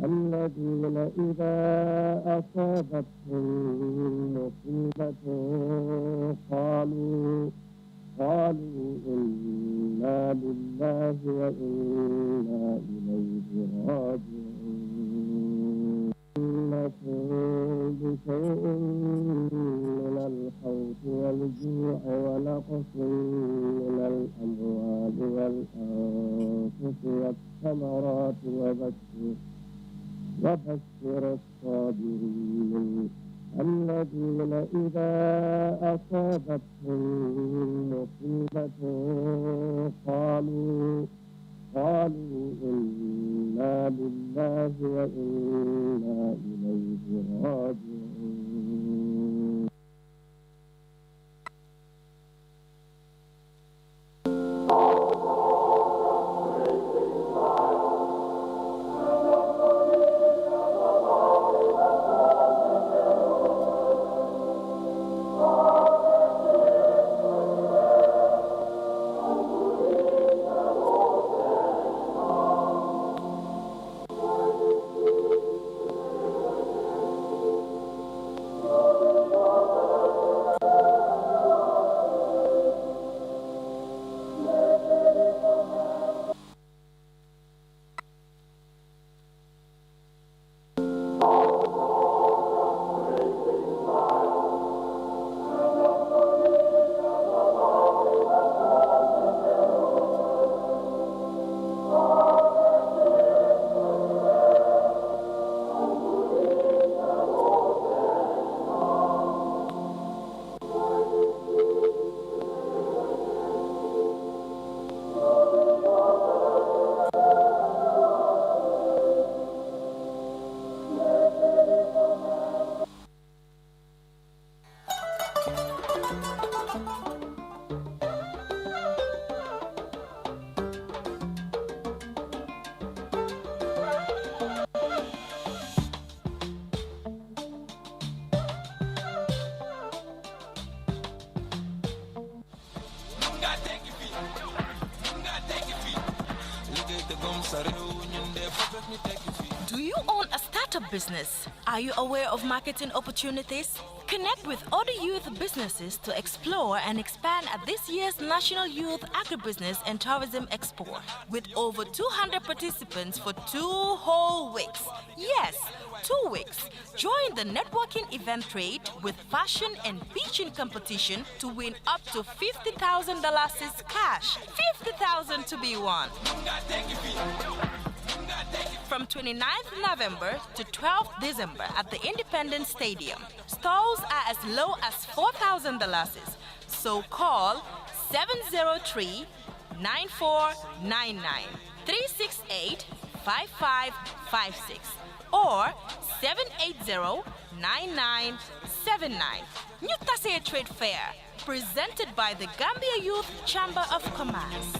الذين إذا أصابتهم مصيبة قالوا إنا لله وإنا إليه راجعون إنكم بشيء من الخوف والجوع ونقص من الأموال والأنفس والثمرات وبشر الصابرين الذين إذا أصابتهم مصيبة قالوا إنا لله وإنا إليه راجعون. Do you own a startup business? Are you aware of marketing opportunities? Connect with other youth businesses to explore and expand at this year's National Youth Agribusiness and Tourism Expo. With over 200 participants for 2 whole weeks. Yes, 2 weeks. Join the networking event trade with fashion and pitching competition to win up to $50,000 cash. $50,000 to be won. From 29th November to 12th December at the Independence Stadium. Stalls are as low as $4,000. So call 703-9499, 368-5556 or 780-9979. New Tase Trade Fair, presented by the Gambia Youth Chamber of Commerce.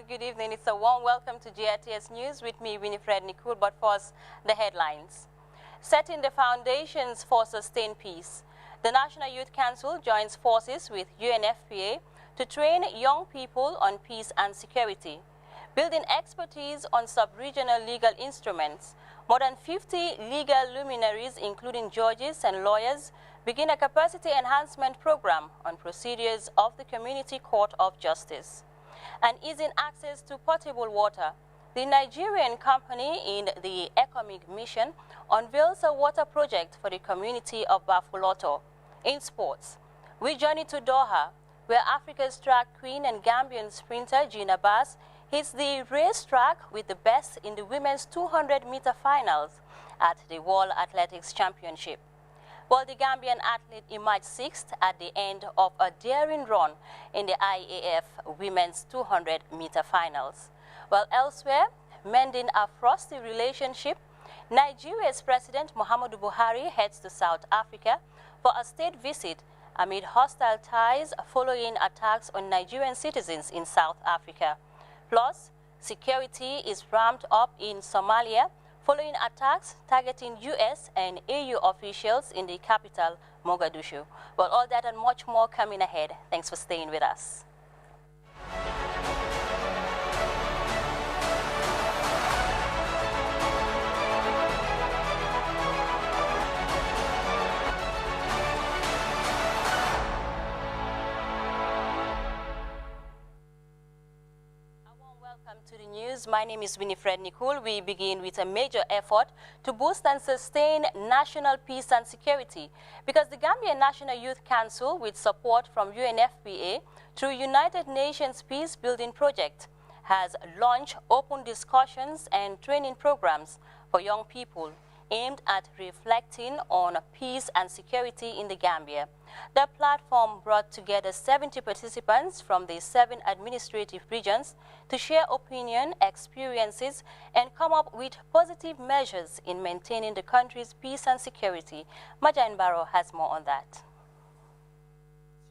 Good evening. It's a warm welcome to GRTS News with me, Winifred Nikul, but first, the headlines. Setting the foundations for sustained peace. The National Youth Council joins forces with UNFPA to train young people on peace and security. Building expertise on sub-regional legal instruments. More than 50 legal luminaries, including judges and lawyers, begin a capacity enhancement program on procedures of the Community Court of Justice. And easing access to potable water. The Nigerian company in the economic mission unveils a water project for the community of Bafuloto. In sports, we journey to Doha, where Africa's track queen and Gambian sprinter Gina Bass hits the racetrack with the best in the women's 200-meter finals at the World Athletics Championship. While the Gambian athlete emerged sixth at the end of a daring run in the IAF women's 200-meter finals. While elsewhere, mending a frosty relationship, Nigeria's President Muhammadu Buhari heads to South Africa for a state visit amid hostile ties following attacks on Nigerian citizens in South Africa. Plus, security is ramped up in Somalia following attacks targeting U.S. and AU officials in the capital, Mogadishu. Well, all that and much more coming ahead. Thanks for staying with us. To the news. My name is Winifred Nicole. We begin with a major effort to boost and sustain national peace and security because the Gambian National Youth Council, with support from UNFPA through United Nations Peace Building Project, has launched open discussions and training programs for young people aimed at reflecting on peace and security in the Gambia. The platform brought together 70 participants from the 7 administrative regions to share opinion, experiences, and come up with positive measures in maintaining the country's peace and security. Majan Barrow has more on that.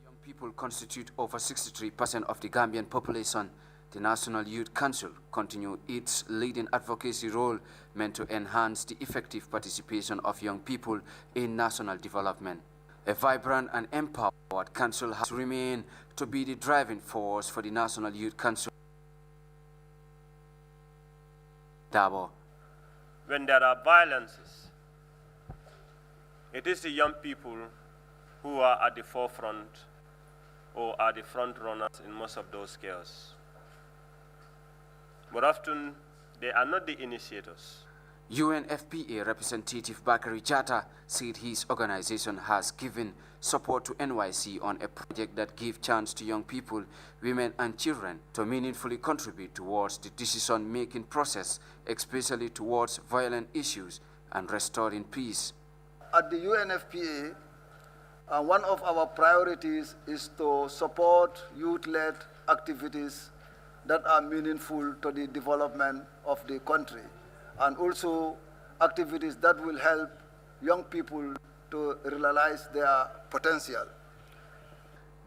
Young people constitute over 63% of the Gambian population. The National Youth Council continue its leading advocacy role meant to enhance the effective participation of young people in national development. A vibrant and empowered council has remained to be the driving force for the National Youth Council. Dabo. When there are violences, it is the young people who are at the forefront or are the front runners in most of those chaos. But often, they are not the initiators. UNFPA representative Bakari Jatta said his organization has given support to NYC on a project that gives chance to young people, women and children to meaningfully contribute towards the decision-making process, especially towards violent issues and restoring peace. At the UNFPA, one of our priorities is to support youth-led activities that are meaningful to the development of the country, and also activities that will help young people to realize their potential.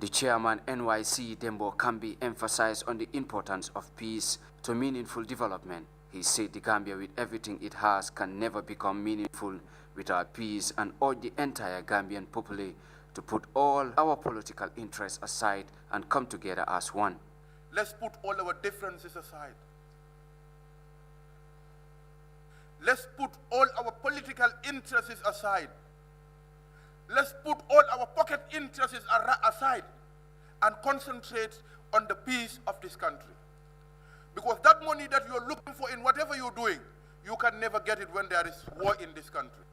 The chairman NYC Dembo Kambi emphasized on the importance of peace to meaningful development. He said the Gambia, with everything it has, can never become meaningful without peace, and urged the entire Gambian populace to put all our political interests aside and come together as one. Let's put all our differences aside. Let's put all our political interests aside. Let's put all our pocket interests aside and concentrate on the peace of this country. Because that money that you're looking for in whatever you're doing, you can never get it when there is war in this country.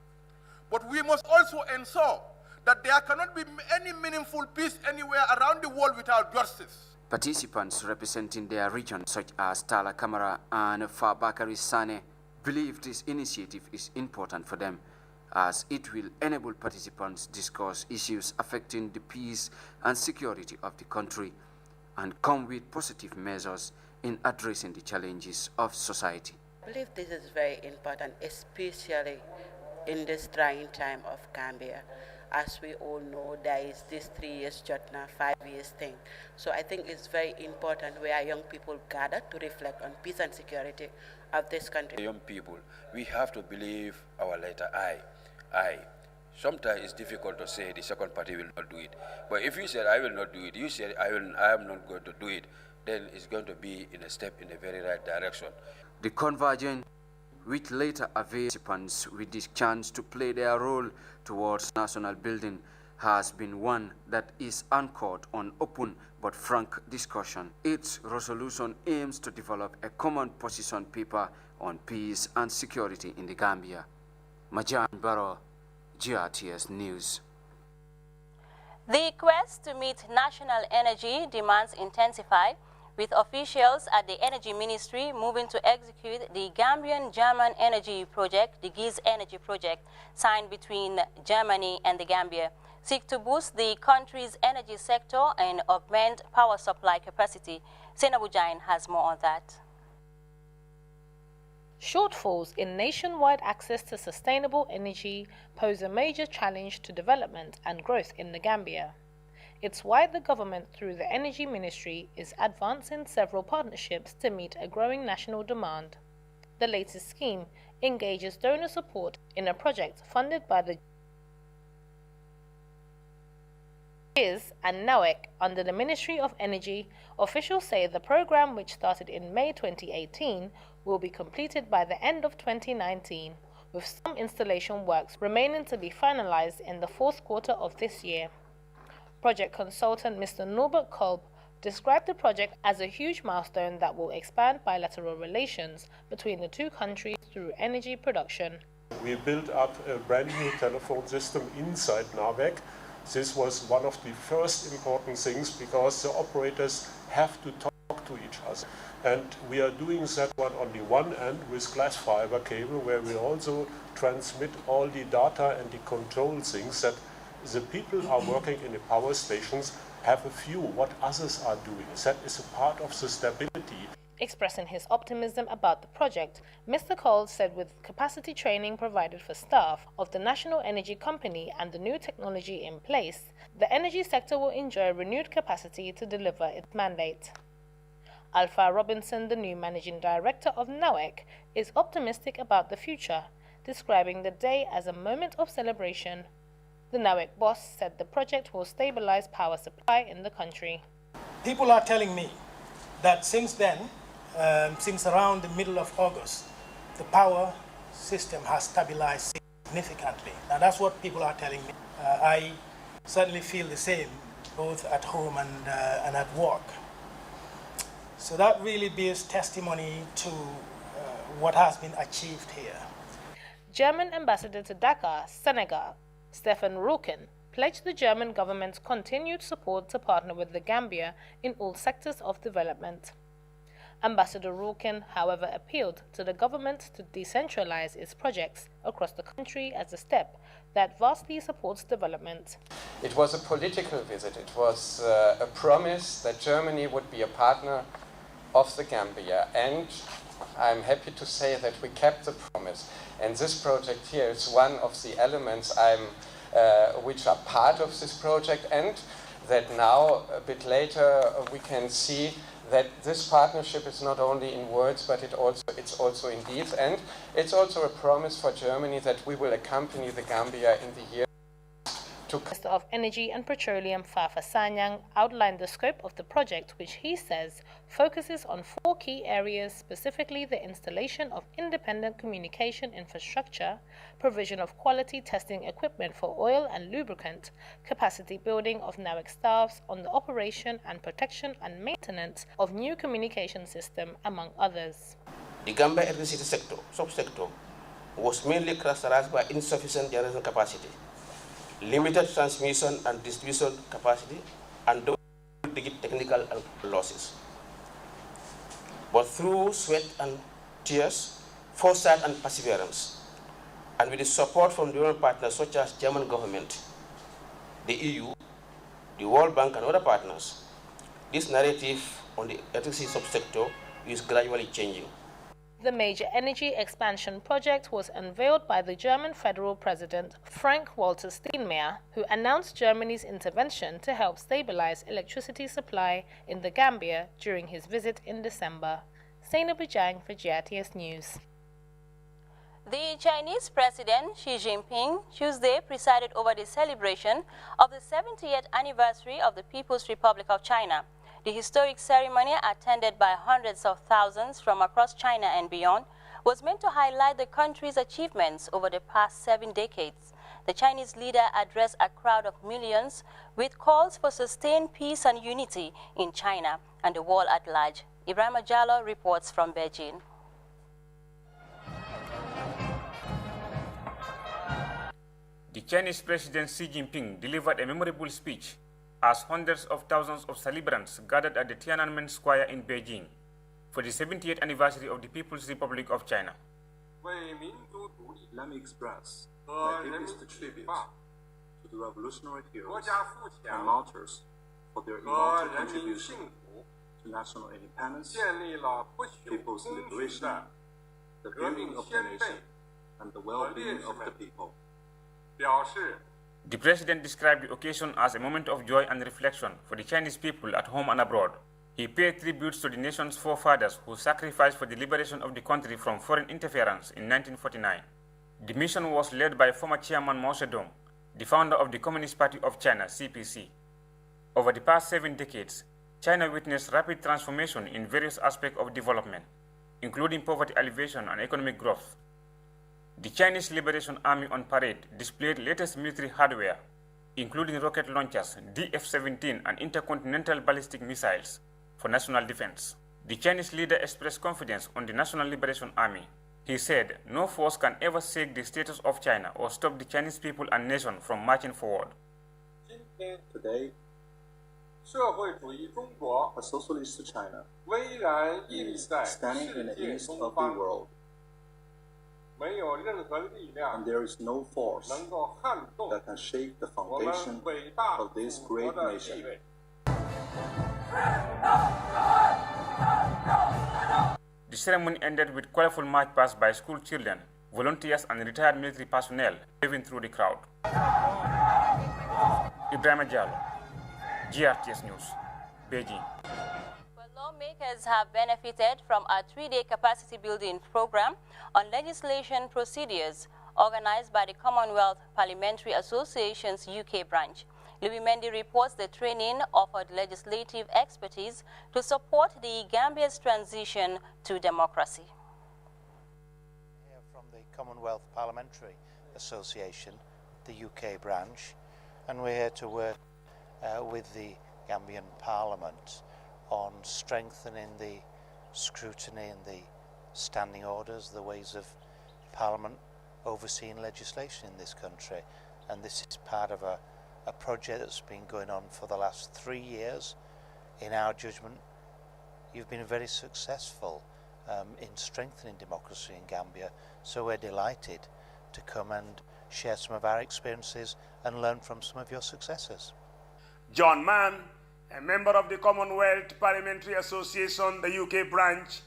But we must also ensure that there cannot be any meaningful peace anywhere around the world without justice. Participants representing their region, such as Tala Kamara and Fabakari Sane, believe this initiative is important for them, as it will enable participants discuss issues affecting the peace and security of the country and come with positive measures in addressing the challenges of society. I believe this is very important, especially in this trying time of Gambia. As we all know, there is this 3 years Jotna, 5 years thing. So I think it's very important where young people gather to reflect on peace and security of this country. Young people, we have to believe our letter I. Sometimes it's difficult to say the second party will not do it. But if you said I will not do it, you said I am not going to do it, then it's going to be in a step in the very right direction. The convergence, which later avails participants with this chance to play their role towards national building, has been one that is anchored on open but frank discussion. Its resolution aims to develop a common position paper on peace and security in the Gambia. Majan Baro, GRTS News. The quest to meet national energy demands intensify, with officials at the Energy Ministry moving to execute the Gambian-German energy project, the GIZ Energy Project, signed between Germany and the Gambia, seek to boost the country's energy sector and augment power supply capacity. Senabu Jain has more on that. Shortfalls in nationwide access to sustainable energy pose a major challenge to development and growth in the Gambia. It's why the government, through the Energy Ministry, is advancing several partnerships to meet a growing national demand. The latest scheme engages donor support in a project funded by the GIZ and NAWEC under the Ministry of Energy. Officials say the program, which started in May 2018, will be completed by the end of 2019, with some installation works remaining to be finalized in the fourth quarter of this year. Project consultant Mr. Norbert Kolb described the project as a huge milestone that will expand bilateral relations between the two countries through energy production. We built up a brand new telephone system inside NAWEC. This was one of the first important things because the operators have to talk to each other. And we are doing that one on the one end with glass fiber cable, where we also transmit all the data and the control things that the people are working in the power stations have a view what others are doing. That is a part of the stability. Expressing his optimism about the project, Mr. Cole said with capacity training provided for staff of the National Energy Company and the new technology in place, the energy sector will enjoy renewed capacity to deliver its mandate. Alpha Robinson, the new managing director of NAWEC, is optimistic about the future, describing the day as a moment of celebration. The NAWEC boss said the project will stabilize power supply in the country. People are telling me that since then, since around the middle of August, the power system has stabilized significantly. Now that's what people are telling me. I certainly feel the same, both at home and at work. So that really bears testimony to what has been achieved here. German ambassador to Dakar, Senegal, Stefan Rulken, pledged the German government's continued support to partner with the Gambia in all sectors of development. Ambassador Rulken, however, appealed to the government to decentralize its projects across the country as a step that vastly supports development. It was a political visit. It was a promise that Germany would be a partner of the Gambia, and I'm happy to say that we kept the promise. And this project here is one of the elements which are part of this project, and that now, a bit later, we can see that this partnership is not only in words, but it's also in deeds. And it's also a promise for Germany that we will accompany the Gambia in the year to come. Minister of Energy and Petroleum Fafa Sanyang outlined the scope of the project, which he says focuses on 4 key areas, specifically the installation of independent communication infrastructure, provision of quality testing equipment for oil and lubricant, capacity building of NAWEC staffs on the operation and protection and maintenance of new communication system, among others. The Gambia electricity sector, subsector, was mainly characterized by insufficient generation capacity, limited transmission and distribution capacity, and double-digit technical losses. But through sweat and tears, foresight and perseverance, and with the support from German partners such as German government, the EU, the World Bank and other partners, this narrative on the electricity subsector is gradually changing. The major energy expansion project was unveiled by the German federal president Frank-Walter Steinmeier, who announced Germany's intervention to help stabilize electricity supply in the Gambia during his visit in December. Zainab Jang for GRTS News. The Chinese President Xi Jinping Tuesday presided over the celebration of the 70th anniversary of the People's Republic of China. The historic ceremony, attended by hundreds of thousands from across China and beyond, was meant to highlight the country's achievements over the past 7 decades. The Chinese leader addressed a crowd of millions with calls for sustained peace and unity in China and the world at large. Ibrahim Jallo reports from Beijing. The Chinese President Xi Jinping delivered a memorable speech as hundreds of thousands of celebrants gathered at the Tiananmen Square in Beijing for the 70th anniversary of the People's Republic of China. Let me express my deepest tribute to the revolutionary heroes and martyrs for their immortal contribution to national independence, people's liberation, the building of the nation, and the well-being of the people. The president described the occasion as a moment of joy and reflection for the Chinese people at home and abroad. He paid tributes to the nation's forefathers who sacrificed for the liberation of the country from foreign interference in 1949. The mission was led by former chairman Mao Zedong, the founder of the Communist Party of China, CPC. Over the past 7 decades, China witnessed rapid transformation in various aspects of development, including poverty alleviation and economic growth. The Chinese Liberation Army on parade displayed latest military hardware, including rocket launchers, DF-17 and intercontinental ballistic missiles for national defense. The Chinese leader expressed confidence on the National Liberation Army. He said, no force can ever shake the status of China or stop the Chinese people and nation from marching forward. Today, a socialist China is standing in the east of the world, and there is no force that can shake the foundation of this great nation. The ceremony ended with colorful march past by school children, volunteers and retired military personnel waving through the crowd. Ibrahim Jallo, GRTS News, Beijing. Well, lawmakers have benefited from a 3-day capacity building program on legislation procedures organized by the Commonwealth Parliamentary Association's UK branch. Louis Mendy reports the training offered legislative expertise to support the Gambia's transition to democracy. Here from the Commonwealth Parliamentary Association, the UK branch, and we're here to work with the Gambian Parliament on strengthening the scrutiny and the standing orders, the ways of Parliament overseeing legislation in this country. And this is part of a project that's been going on for the last 3 years. In our judgment, you've been very successful in strengthening democracy in Gambia, so we're delighted to come and share some of our experiences and learn from some of your successes. John Mann, a member of the Commonwealth Parliamentary Association, the UK branch,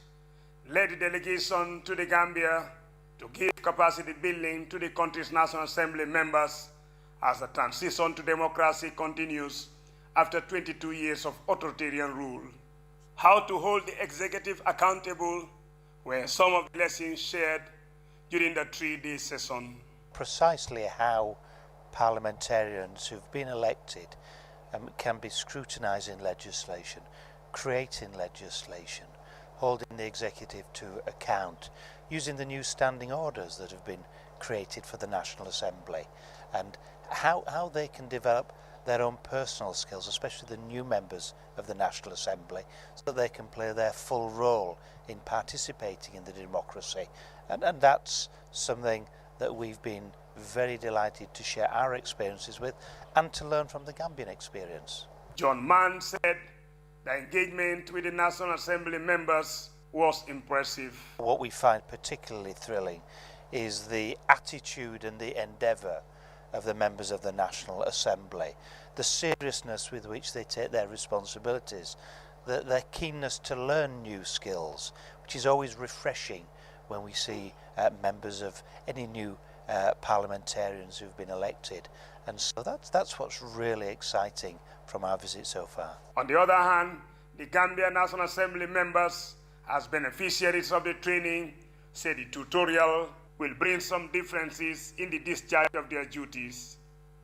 led the delegation to the Gambia to give capacity building to the country's National Assembly members as the transition to democracy continues after 22 years of authoritarian rule. How to hold the executive accountable were some of the lessons shared during the 3-day session. Precisely how parliamentarians who've been elected can be scrutinising legislation, creating legislation, holding the executive to account, using the new standing orders that have been created for the National Assembly, and how they can develop their own personal skills, especially the new members of the National Assembly, so that they can play their full role in participating in the democracy. And that's something that we've been very delighted to share our experiences with and to learn from the Gambian experience. John Mann said the engagement with the National Assembly members was impressive. What we find particularly thrilling is the attitude and the endeavour of the members of the National Assembly, the seriousness with which they take their responsibilities, their keenness to learn new skills, which is always refreshing when we see members of any new parliamentarians who've been elected. And so that's what's really exciting from our visit so far. On the other hand, the Gambia National Assembly members, as beneficiaries of the training, say the tutorial will bring some differences in the discharge of their duties.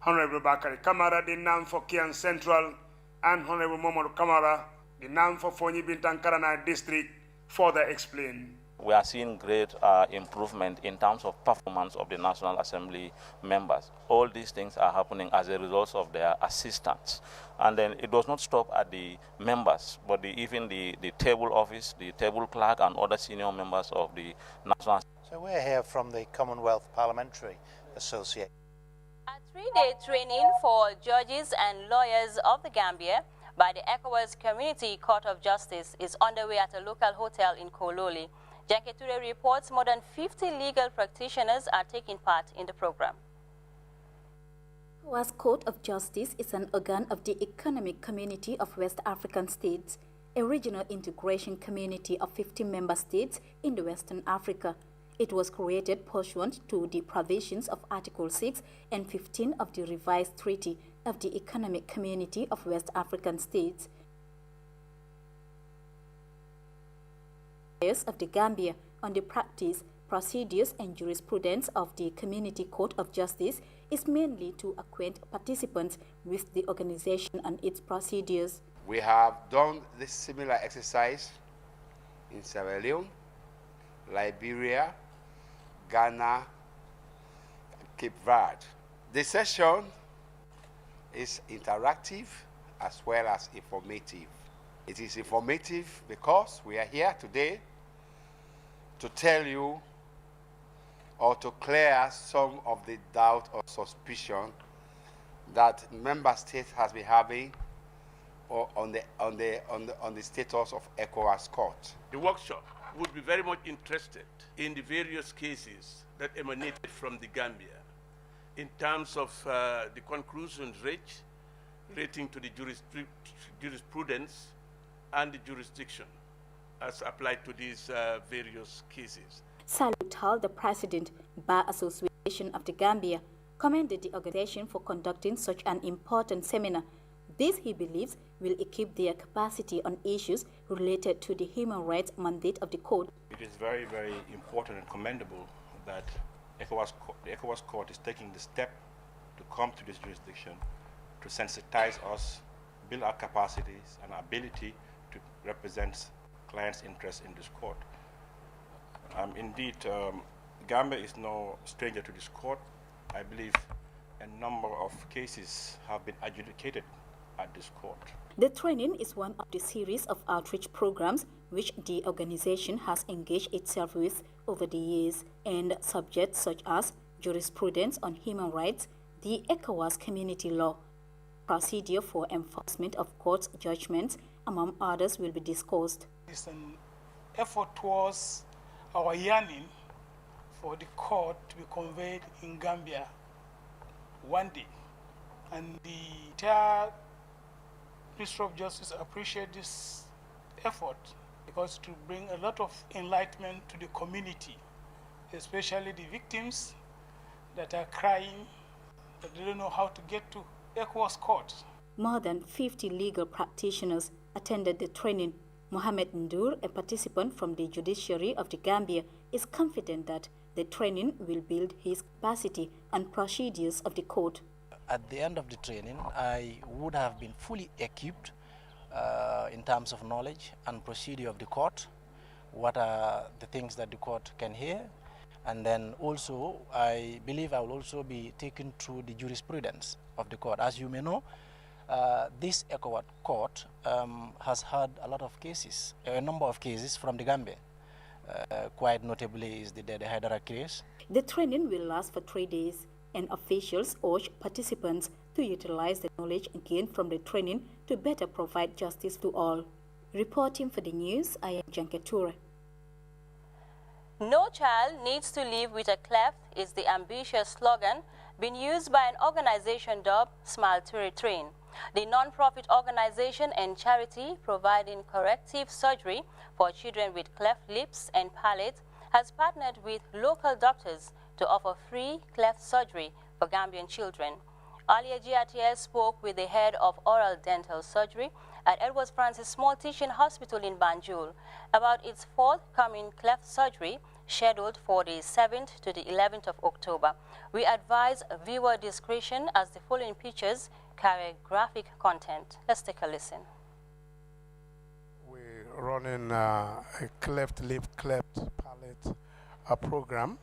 Honorable Bakari Kamara, the NAM for Kian Central, and Honorable Momodu Kamara, the NAM for Fonyi Bintan Karanai District, further explain. We are seeing great improvement in terms of performance of the National Assembly members. All these things are happening as a result of their assistance. And then it does not stop at the members, but even the table office, the table clerk, and other senior members of the National Assembly. So we're here from the Commonwealth Parliamentary Association. A three-day training for judges and lawyers of the Gambia by the ECOWAS Community Court of Justice is underway at a local hotel in Kololi. Janketure reports more than 50 legal practitioners are taking part in the program. ECOWAS Court of Justice is an organ of the Economic Community of West African States, a regional integration community of 50 member states in the Western Africa. It was created pursuant to the provisions of Article 6 and 15 of the revised Treaty of the Economic Community of West African States. Of the Gambia on the practice, procedures and jurisprudence of the Community Court of Justice is mainly to acquaint participants with the organization and its procedures. We have done this similar exercise in Sierra Leone, Liberia, Ghana, Cape Verde. The session is interactive as well as informative. It is informative because we are here today to tell you or to clear some of the doubt or suspicion that member states has been having on the status of ECOWAS Court. The workshop would be very much interested in the various cases that emanated from the Gambia in terms of the conclusions reached relating to the jurisprudence and the jurisdiction as applied to these various cases. Salud Hall, the President, Bar Association of the Gambia, commended the organization for conducting such an important seminar. This, he believes, will equip their capacity on issues related to the human rights mandate of the court. It is very, very important and commendable that the ECOWAS Court is taking the step to come to this jurisdiction to sensitize us, build our capacities and ability to represent clients' interests in this court. Indeed, Gambia is no stranger to this court. I believe a number of cases have been adjudicated at this court. The training is one of the series of outreach programs which the organization has engaged itself with over the years, and subjects such as jurisprudence on human rights, the ECOWAS community law, procedure for enforcement of court's judgments, among others, will be discussed. It's an effort towards our yearning for the court to be conveyed in Gambia one day. And the entire Ministry of Justice appreciate this effort because to bring a lot of enlightenment to the community, especially the victims that are crying that they don't know how to get to ECOWAS court. More than 50 legal practitioners attended the training. Mohamed Ndour, a participant from the judiciary of the Gambia, is confident that the training will build his capacity and procedures of the court. At the end of the training, I would have been fully equipped in terms of knowledge and procedure of the court, what are the things that the court can hear, and then also I believe I will also be taken through the jurisprudence of the court. As you may know, this ECOWAS court has had a lot of cases, a number of cases from the Gambia. Quite notably is the Haidara case. The training will last for 3 days, and officials urge participants to utilize the knowledge gained from the training to better provide justice to all. Reporting for the news, I am Janketure. No child needs to live with a cleft is the ambitious slogan being used by an organization dubbed Smile to Train. The non-profit organization and charity providing corrective surgery for children with cleft lips and palate has partnered with local doctors to offer free cleft surgery for Gambian children. Earlier, GRTS spoke with the head of oral dental surgery at Edward Francis Small Teaching Hospital in Banjul about its forthcoming cleft surgery scheduled for the 7th to the 11th of October. We advise viewer discretion as the following pictures carry graphic content. Let's take a listen. We're running a cleft lip, cleft palate program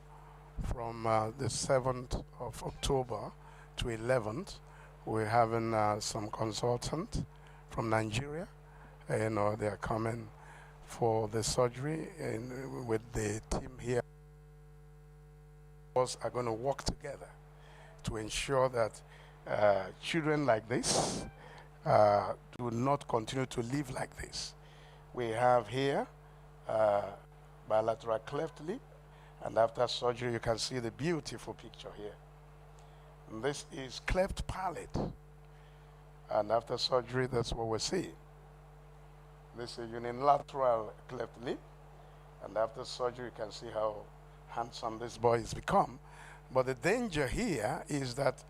from the 7th of October to 11th. We're having some consultants from Nigeria. They're coming for the surgery, and with the team here are going to work together to ensure that children like this do not continue to live like this. We have here bilateral cleft lip, and after surgery you can see the beautiful picture here. And this is cleft palate, and after surgery that's what we're seeing. This is unilateral cleft lip, and after surgery you can see how handsome this boy has become. But the danger here is that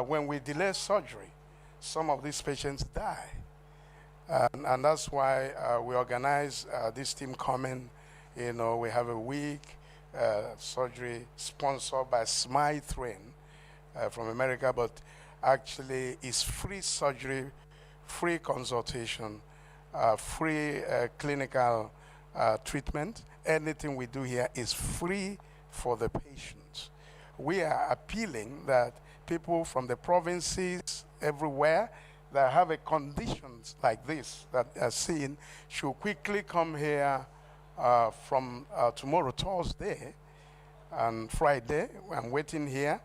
when we delay surgery, some of these patients die. And that's why we organize this team coming. You know, we have a week surgery sponsored by Smile Train from America, but actually it's free surgery, free consultation, free clinical treatment. Anything we do here is free for the patients. We are appealing that people from the provinces everywhere that have a conditions like this that are seen should quickly come here from tomorrow, Thursday and Friday. I'm waiting here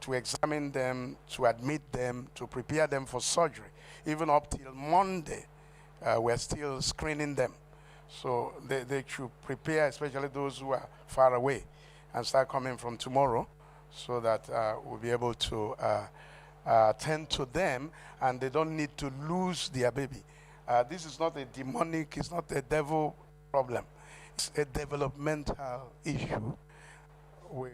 to examine them, to admit them, to prepare them for surgery. Even up till Monday, we're still screening them. So they should prepare, especially those who are far away, and start coming from tomorrow so that we'll be able to attend to them and they don't need to lose their baby. This is not a demonic, it's not a devil problem. It's a developmental issue. The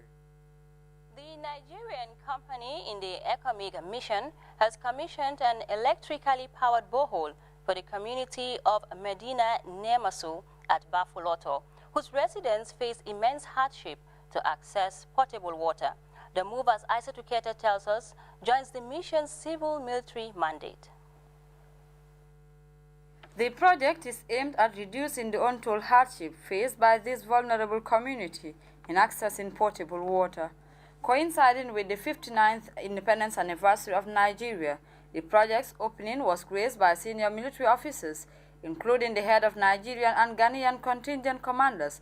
Nigerian company in the economic mission has commissioned an electrically powered borehole for the community of Medina Nemasu at Bafuloto, whose residents face immense hardship to access potable water. The move, as Isa Tukete tells us, joins the mission's civil-military mandate. The project is aimed at reducing the untold hardship faced by this vulnerable community in accessing potable water. Coinciding with the 59th independence anniversary of Nigeria, the project's opening was graced by senior military officers, including the head of Nigerian and Ghanaian contingent commanders.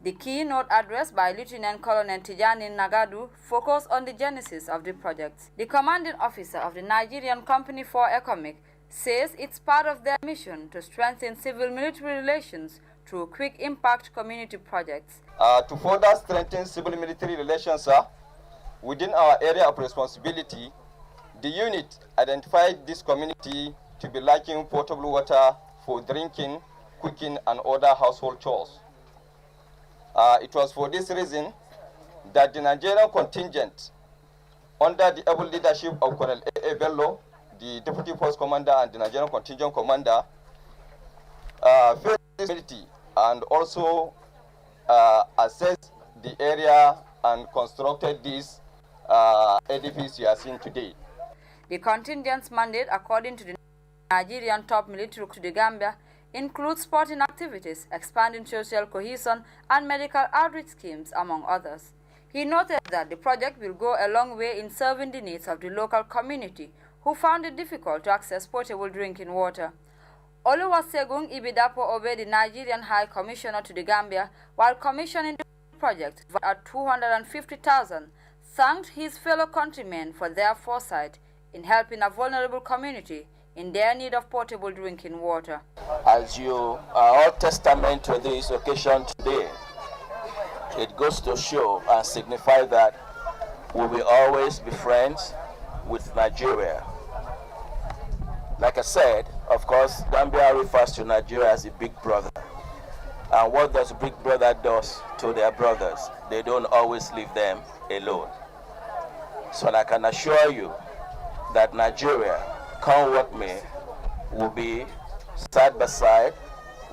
The keynote address by Lieutenant Colonel Tijani Nagadu focused on the genesis of the project. The commanding officer of the Nigerian Company for Economic says it's part of their mission to strengthen civil-military relations through quick impact community projects. To further strengthen civil-military relations within our area of responsibility, the unit identified this community to be lacking potable water for drinking, cooking, and other household chores. It was for this reason that the Nigerian contingent, under the able leadership of Colonel A. Bello, the Deputy Force Commander and the Nigerian Contingent Commander, faced this community and also assessed the area and constructed this edifice you are seeing today. The contingent's mandate, according to the Nigerian top military to the Gambia, includes sporting activities, expanding social cohesion, and medical outreach schemes, among others. He noted that the project will go a long way in serving the needs of the local community, who found it difficult to access potable drinking water. Oluwasegun Ibidapo Obe, the Nigerian High Commissioner to the Gambia, while commissioning the project at $250,000, thanked his fellow countrymen for their foresight in helping a vulnerable community in their need of potable drinking water. As you are all testament to this occasion today, it goes to show and signify that we will always be friends with Nigeria. Like I said, of course, Gambia refers to Nigeria as a big brother. And what does big brother does to their brothers? They don't always leave them alone. So I can assure you that Nigeria, come what may, will be side by side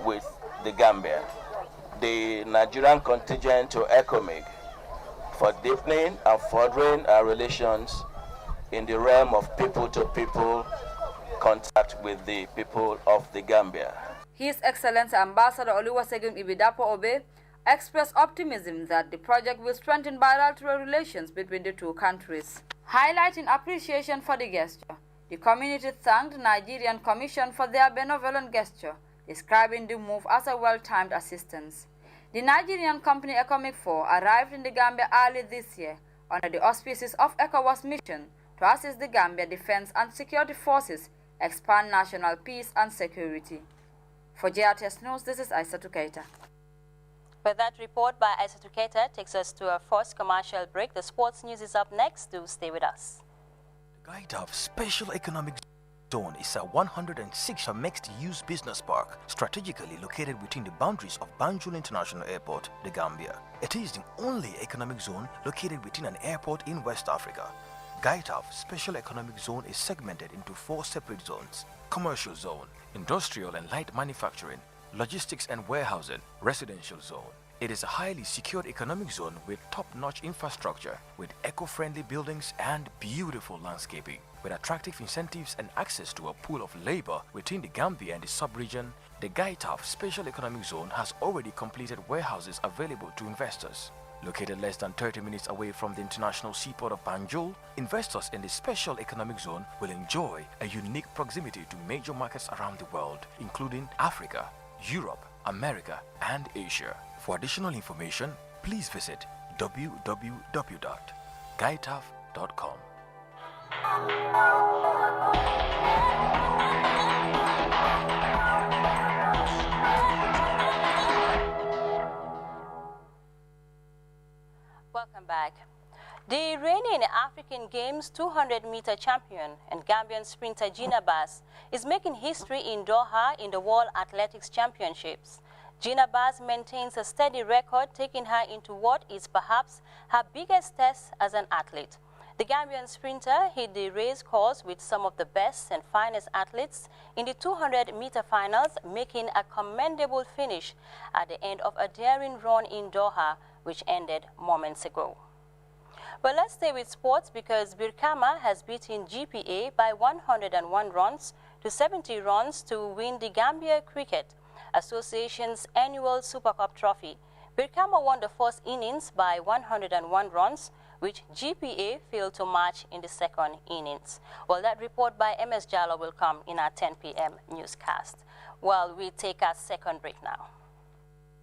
with the Gambia. The Nigerian contingent to ECOMIG for deepening and furthering our relations in the realm of people-to-people contact with the people of the Gambia. His Excellency Ambassador Oluwasegun Ibidapo Obe expressed optimism that the project will strengthen bilateral relations between the two countries. Highlighting appreciation for the gesture, the community thanked the Nigerian Commission for their benevolent gesture, describing the move as a well-timed assistance. The Nigerian company ECOMIG-4 arrived in the Gambia early this year under the auspices of ECOWAS mission to assist the Gambia Defense and Security Forces expand national peace and security. For GRTS News, this is Aissatou Keita. But that report by Aissatou Keita takes us to our first commercial break. The sports news is up next. Do stay with us. The Gaitaf Special Economic Zone is a 106-acre mixed-use business park strategically located within the boundaries of Banjul International Airport, the Gambia. It is the only economic zone located within an airport in West Africa. Gaitaf Special Economic Zone is segmented into 4 separate zones: Commercial Zone, Industrial and Light Manufacturing, Logistics and Warehousing, Residential Zone. It is a highly secured economic zone with top-notch infrastructure, with eco-friendly buildings and beautiful landscaping. With attractive incentives and access to a pool of labor within the Gambia and the sub-region, the Gaitaf Special Economic Zone has already completed warehouses available to investors. Located less than 30 minutes away from the international seaport of Banjul, investors in the Special Economic Zone will enjoy a unique proximity to major markets around the world, including Africa, Europe, America, and Asia. For additional information, please visit www.gaitaf.com. Welcome back. The reigning African Games 200-meter champion and Gambian sprinter Gina Bass is making history in Doha in the World Athletics Championships. Gina Bass maintains a steady record, taking her into what is perhaps her biggest test as an athlete. The Gambian sprinter hit the race course with some of the best and finest athletes in the 200-meter finals, making a commendable finish at the end of a daring run in Doha, which ended moments ago. But let's stay with sports because Birkama has beaten GPA by 101 runs to 70 runs to win the Gambia Cricket Association's annual Super Cup trophy. Birkama won the first innings by 101 runs, which GPA failed to match in the second innings. Well, that report by MS Jallo will come in our 10 p.m. newscast. Well, we take our second break now.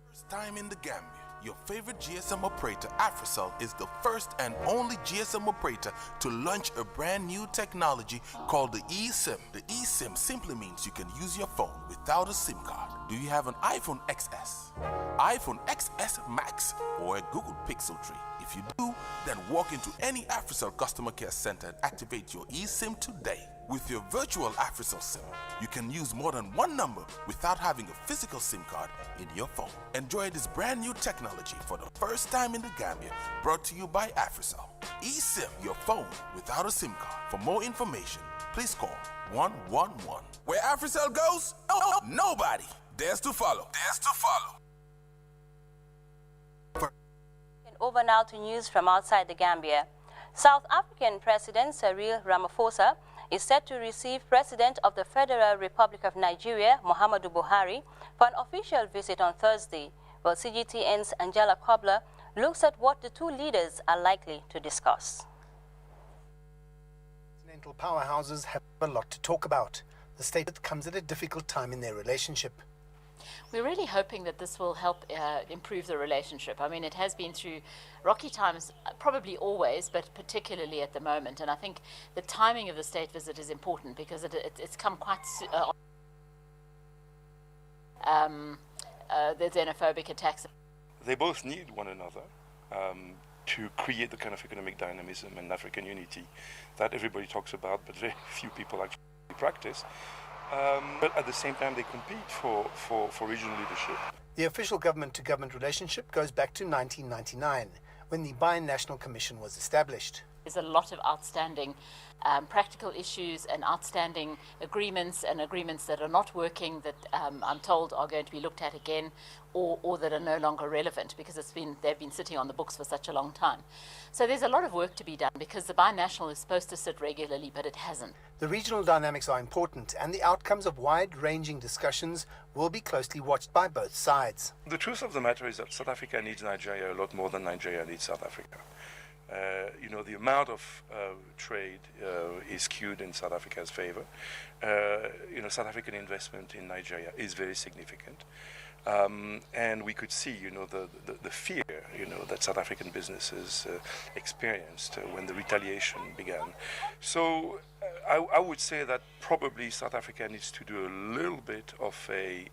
First time in the Gambia. Your favorite GSM operator, Africell, is the first and only GSM operator to launch a brand new technology called the eSIM. The eSIM simply means you can use your phone without a SIM card. Do you have an iPhone XS, iPhone XS Max, or a Google Pixel 3? If you do, then walk into any Africell customer care center and activate your eSIM today. With your virtual Africell SIM, you can use more than one number without having a physical SIM card in your phone. Enjoy this brand new technology for the first time in the Gambia, brought to you by Africell. eSIM, your phone without a SIM card. For more information, please call 111. Where Africell goes, nobody dares to follow. Over now to news from outside the Gambia. South African President Cyril Ramaphosa is set to receive President of the Federal Republic of Nigeria, Muhammadu Buhari, for an official visit on Thursday. Well, CGTN's Angela Kobler looks at what the two leaders are likely to discuss. Continental powerhouses have a lot to talk about. The statement comes at a difficult time in their relationship. We're really hoping that this will help improve the relationship. I mean, it has been through rocky times, probably always, but particularly at the moment. And I think the timing of the state visit is important because it's come quite the xenophobic attacks. They both need one another to create the kind of economic dynamism and African unity that everybody talks about, but very few people actually practice. But at the same time, they compete for regional leadership. The official government-to-government relationship goes back to 1999, when the Binational Commission was established. There's a lot of outstanding practical issues and outstanding agreements and agreements that are not working that I'm told are going to be looked at again or that are no longer relevant because they've been sitting on the books for such a long time. So there's a lot of work to be done because the binational is supposed to sit regularly, but it hasn't. The regional dynamics are important and the outcomes of wide-ranging discussions will be closely watched by both sides. The truth of the matter is that South Africa needs Nigeria a lot more than Nigeria needs South Africa. The amount of trade is skewed in South Africa's favor. South African investment in Nigeria is very significant. And we could see, the fear, that South African businesses experienced when the retaliation began. So I would say that probably South Africa needs to do a little bit of a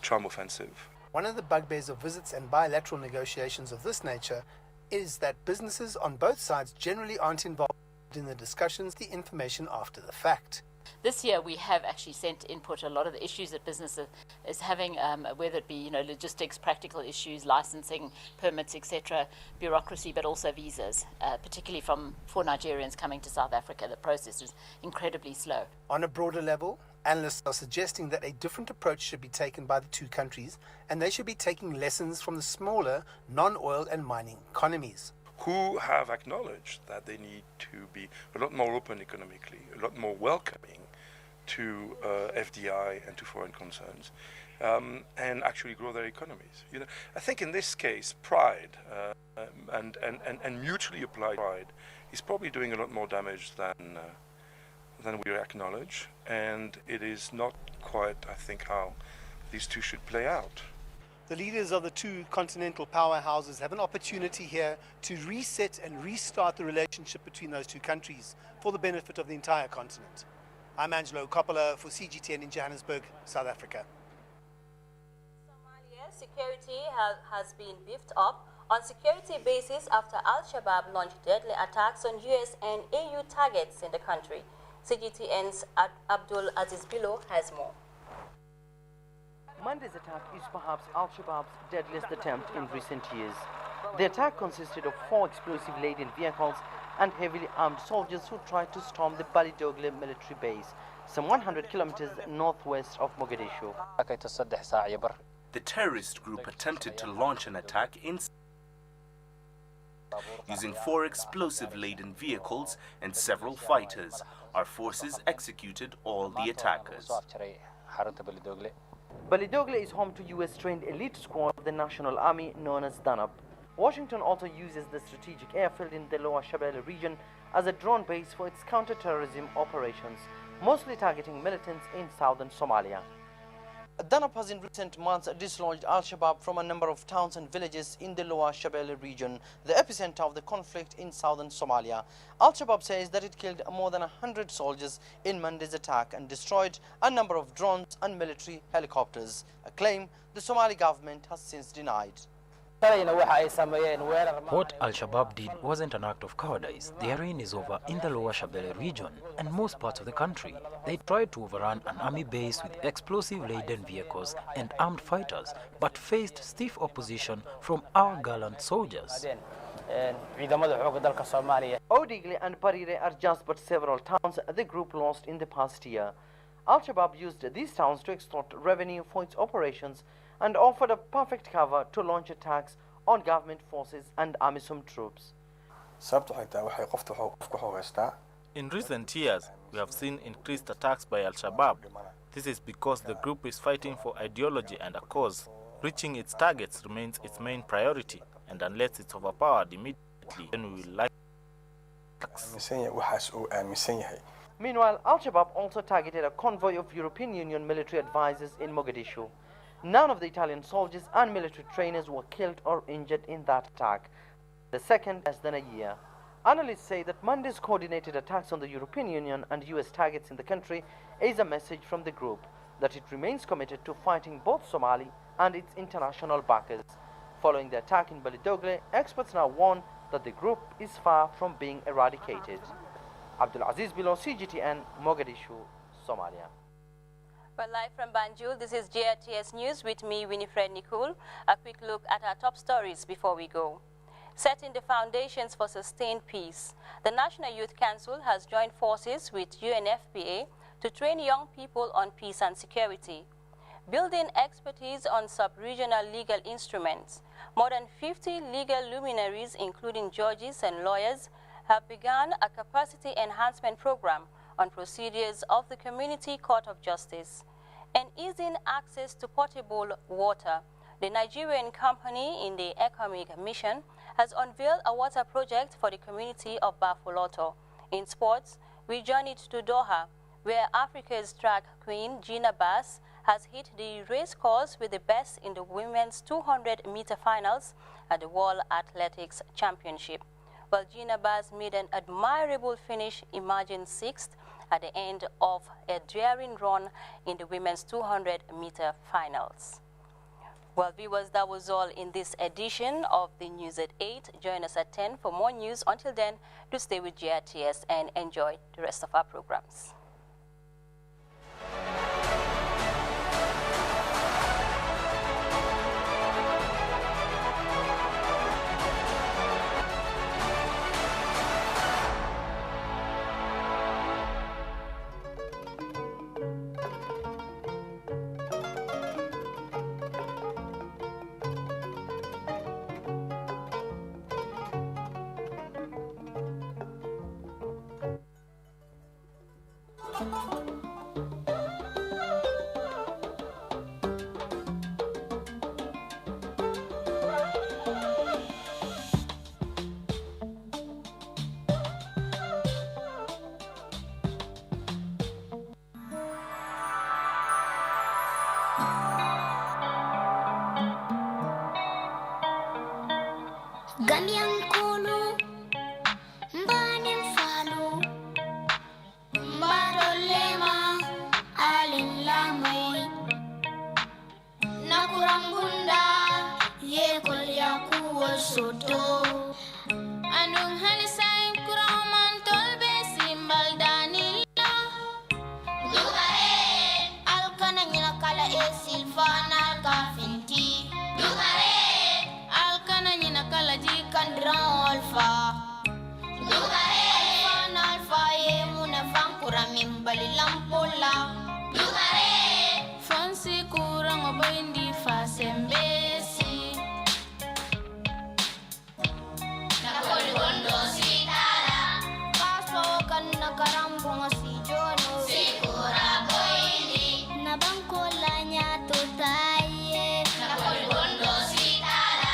charm offensive. One of the bugbears of visits and bilateral negotiations of this nature is that businesses on both sides generally aren't involved in the discussions, the information after the fact. This year we have actually sent input a lot of the issues that business is having, whether it be logistics, practical issues, licensing, permits, etc., bureaucracy, but also visas, particularly for Nigerians coming to South Africa. The process is incredibly slow. On a broader level, analysts are suggesting that a different approach should be taken by the two countries, and they should be taking lessons from the smaller non-oil and mining economies, who have acknowledged that they need to be a lot more open economically, a lot more welcoming to FDI and to foreign concerns, and actually grow their economies. I think in this case, pride and mutually applied pride is probably doing a lot more damage than we acknowledge, and it is not quite, I think, how these two should play out. The leaders of the two continental powerhouses have an opportunity here to reset and restart the relationship between those two countries for the benefit of the entire continent. I'm Angelo Coppola for CGTN in Johannesburg, South Africa. Somalia security has been beefed up on security basis after Al-Shabaab launched deadly attacks on US and AU targets in the country. CGTN's Abdul Aziz Bilo has more. Monday's attack is perhaps Al-Shabaab's deadliest attempt in recent years. The attack consisted of 4 explosive-laden vehicles and heavily armed soldiers who tried to storm the Balidogle military base, some 100 kilometers northwest of Mogadishu. The terrorist group attempted to launch an attack using 4 explosive-laden vehicles and several fighters. Our forces executed all the attackers. Balidogle is home to US-trained elite squad of the National Army known as Danab. Washington also uses the strategic airfield in the Lower Shabelle region as a drone base for its counter-terrorism operations, mostly targeting militants in southern Somalia. Danab has in recent months dislodged Al-Shabaab from a number of towns and villages in the Lower Shabelle region, the epicenter of the conflict in southern Somalia. Al-Shabaab says that it killed more than 100 soldiers in Monday's attack and destroyed a number of drones and military helicopters, a claim the Somali government has since denied. What Al-Shabaab did wasn't an act of cowardice. The reign is over in the Lower Shabelle region and most parts of the country. They tried to overrun an army base with explosive-laden vehicles and armed fighters, but faced stiff opposition from our gallant soldiers. Odigle and Parire are just but several towns the group lost in the past year. Al-Shabaab used these towns to extort revenue for its operations and offered a perfect cover to launch attacks on government forces and AMISOM troops. In recent years, we have seen increased attacks by Al-Shabaab. This is because the group is fighting for ideology and a cause. Reaching its targets remains its main priority, and unless it's overpowered immediately, then we will like. Meanwhile, Al-Shabaab also targeted a convoy of European Union military advisors in Mogadishu. None of the Italian soldiers and military trainers were killed or injured in that attack, the second less than a year. Analysts say that Monday's coordinated attacks on the European Union and US targets in the country is a message from the group that it remains committed to fighting both Somali and its international backers. Following the attack in Balidogle, experts now warn that the group is far from being eradicated. Abdul Aziz Bilo, CGTN, Mogadishu, Somalia. Well, live from Banjul, this is GRTS News with me, Winifred Nicole. A quick look at our top stories before we go. Setting the foundations for sustained peace. The National Youth Council has joined forces with UNFPA to train young people on peace and security. Building expertise on sub-regional legal instruments. More than 50 legal luminaries, including judges and lawyers, have begun a capacity enhancement program on procedures of the Community Court of Justice. And easing access to potable water. The Nigerian company in the economic mission has unveiled a water project for the community of Bafoloto. In sports, we journeyed to Doha, where Africa's track queen, Gina Bass, has hit the race course with the best in the women's 200-meter finals at the World Athletics Championship, while Gina Baz made an admirable finish, emerging 6th at the end of a daring run in the women's 200-meter finals. Well, viewers, that was all in this edition of the News at 8. Join us at 10 for more news. Until then, do stay with GRTS and enjoy the rest of our programs. Gambian kulu, mbani mfalu, mbarolema, alilamoi, nakurambunda, yekol yakuwa soto. Anung halisay kuraman tolbe simbal danila. Dugare, alkana nyinakala silvana kafinti. Dugare. Kala jikan alfa Dugare alfa ye muna fankura mimbali lampola Dugare fansi kurang obaindi fasembesi Nakoli gondo sitara Paso kan nakarambong si jono Sikura boindi Nabangkola nya tutaye Nakoli gondo sitara